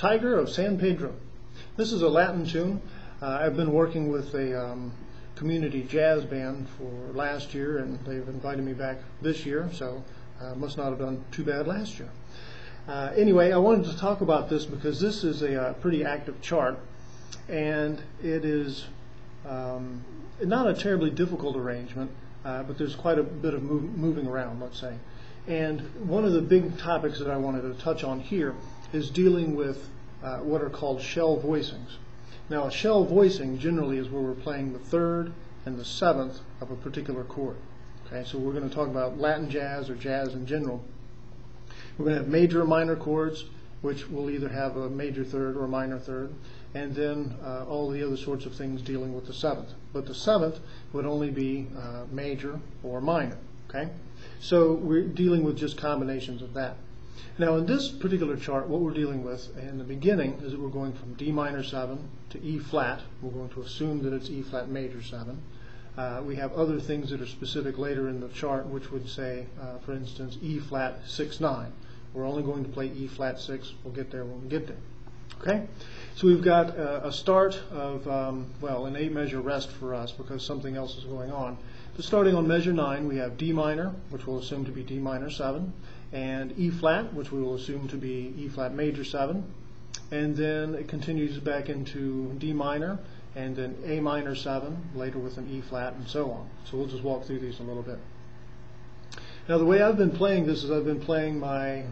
Tiger of San Pedro. This is a Latin tune. I've been working with a community jazz band for last year, and they've invited me back this year, so must not have done too bad last year. Anyway, I wanted to talk about this because this is a pretty active chart, and it is not a terribly difficult arrangement, but there's quite a bit of moving around, let's say. And one of the big topics that I wanted to touch on here is dealing with what are called shell voicings. Now, a shell voicing generally is where we're playing the third and the seventh of a particular chord. Okay, so we're going to talk about Latin jazz or jazz in general. We're going to have major and minor chords, which will either have a major third or a minor third, and then all the other sorts of things dealing with the seventh. But the seventh would only be major or minor. Okay, so we're dealing with just combinations of that. Now, in this particular chart, what we're dealing with in the beginning is that we're going from D minor 7 to E flat. We're going to assume that it's E flat major 7. We have other things that are specific later in the chart, which would say, for instance, E flat 6 9. We're only going to play E flat 6. We'll get there when we get there. Okay, so we've got a start of well, an 8 measure rest for us because something else is going on. But starting on measure 9, we have D minor, which we'll assume to be D minor 7, and E flat, which we will assume to be E flat major 7, and then it continues back into D minor, and then A minor 7, later with an E flat, and so on. So we'll just walk through these a little bit. Now, the way I've been playing this is I've been playing my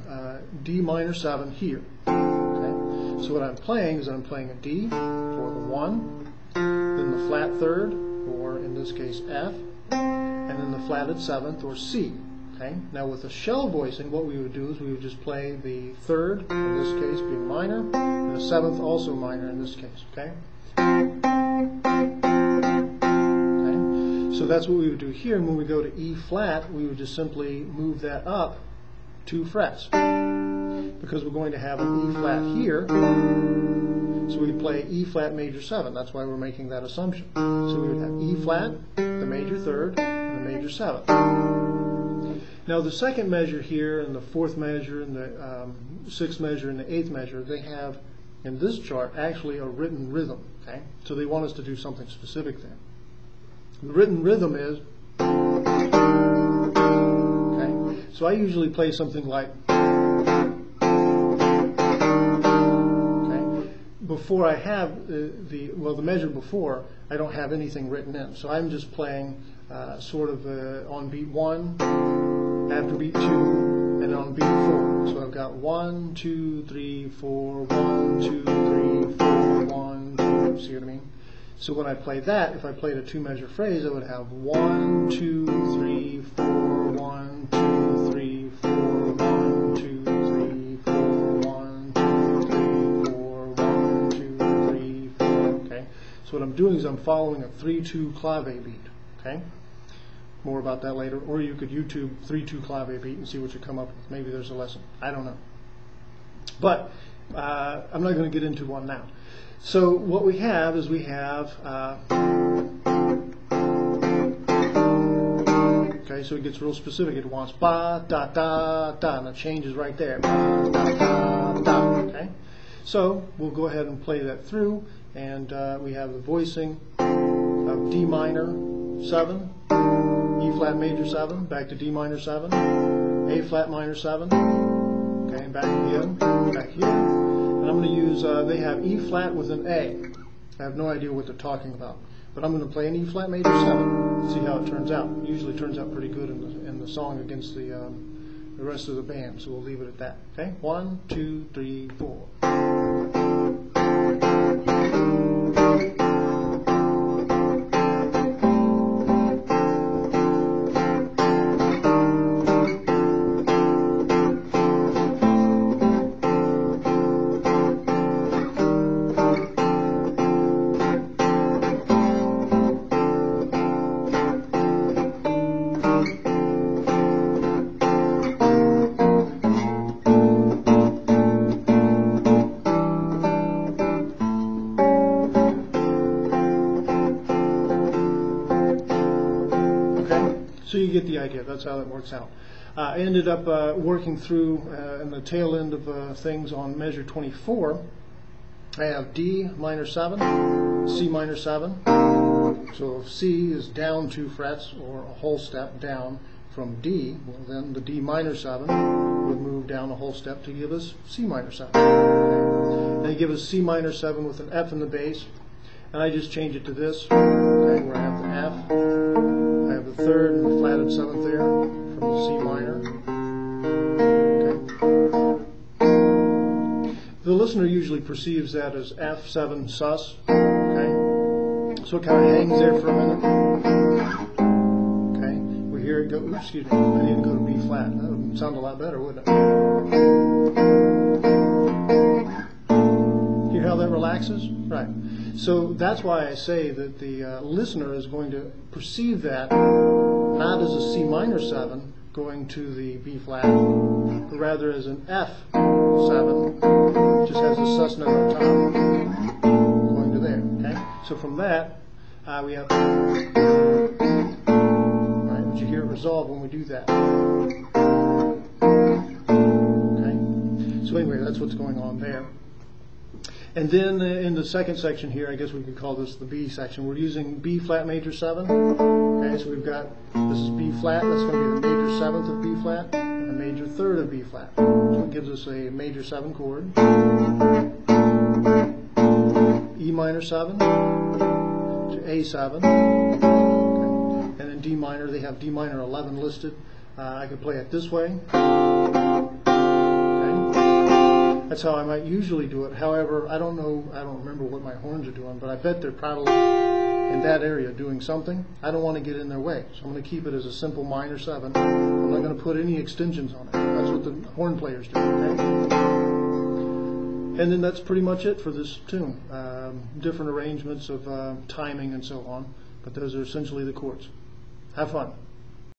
D minor 7 here. Okay? So what I'm playing is I'm playing a D for the 1, then the flat third, or in this case F, and then the flatted 7th, or C. Okay? Now, with a shell voicing, what we would do is we would just play the third, in this case being minor, and the 7th also minor in this case. Okay? Okay? So that's what we would do here, and when we go to E flat, we would just simply move that up 2 frets, because we're going to have an E flat here, so we play E flat major 7. That's why we're making that assumption. So we would have E flat, the major third, and the major 7th. Now, the second measure here, and the fourth measure, and the sixth measure, and the eighth measure, they have, in this chart, actually a written rhythm. Okay? So they want us to do something specific there. The written rhythm is, okay? So I usually play something like, okay? Before I have the measure before, I don't have anything written in. So I'm just playing sort of on beat 1, after beat 2, and on beat 4. So I've got 1, 2, 3, 4, 1, 2, 3, 4, 1, 2. See what I mean? So when I play that, if I played a 2-measure phrase, I would have 1, 2, 3, 4, 1, 2, 3, 4, 1, 2, 3, 4, 1, 2, 3, 4, 1, 2, 3, 4. Okay? So what I'm doing is I'm following a 3-2 clave beat. Okay? More about that later, or you could YouTube 3-2 clave beat and see what you come up with. Maybe there's a lesson. I don't know. But I'm not going to get into one now. So what we have is we have okay, so it gets real specific. It wants ba da da da, and it changes right there. Ba da da da. Okay, so we'll go ahead and play that through, and we have the voicing of D minor 7, E flat major 7, back to D minor 7, A flat minor 7, okay, and back again, back here. And I'm going to use, they have E flat with an A. I have no idea what they're talking about. But I'm going to play an E flat major 7, see how it turns out. It usually turns out pretty good in the song against the rest of the band, so we'll leave it at that. Okay? 1, 2, 3, 4. So you get the idea. That's how it works out. I ended up working through in the tail end of things on measure 24. I have D minor 7, C minor 7. So if C is down 2 frets or a whole step down from D, well then the D minor 7 would move down a whole step to give us C minor 7. Okay. They give us C minor 7 with an F in the bass, and I just change it to this, okay, where I have the F, I have the third and the flatted 7th there from the C minor. Okay. The listener usually perceives that as F7 sus. Okay. So it kind of hangs there for a minute. Okay, we hear it go, oops, excuse me, I need to go to B flat. That would sound a lot better, wouldn't it? Hear how that relaxes? Right. So that's why I say that the listener is going to perceive that not as a C minor 7 going to the B flat, but rather as an F7, just has a sus note on top, going to there. Okay. So from that, we have, right, but you hear it resolve when we do that. Okay. So anyway, that's what's going on there. And then in the second section here, I guess we could call this the B section. We're using B flat major 7. Okay, so we've got, this is B flat, that's going to be the major 7th of B flat, and a major 3rd of B flat. So it gives us a major 7 chord. E minor 7 to A7. Okay. And then D minor, they have D minor 11 listed. I could play it this way. That's how I might usually do it. However, I don't remember what my horns are doing, but I bet they're probably in that area doing something. I don't want to get in their way, so I'm going to keep it as a simple minor 7. I'm not going to put any extensions on it. That's what the horn players do. Okay? And then that's pretty much it for this tune. Different arrangements of timing and so on, but those are essentially the chords. Have fun.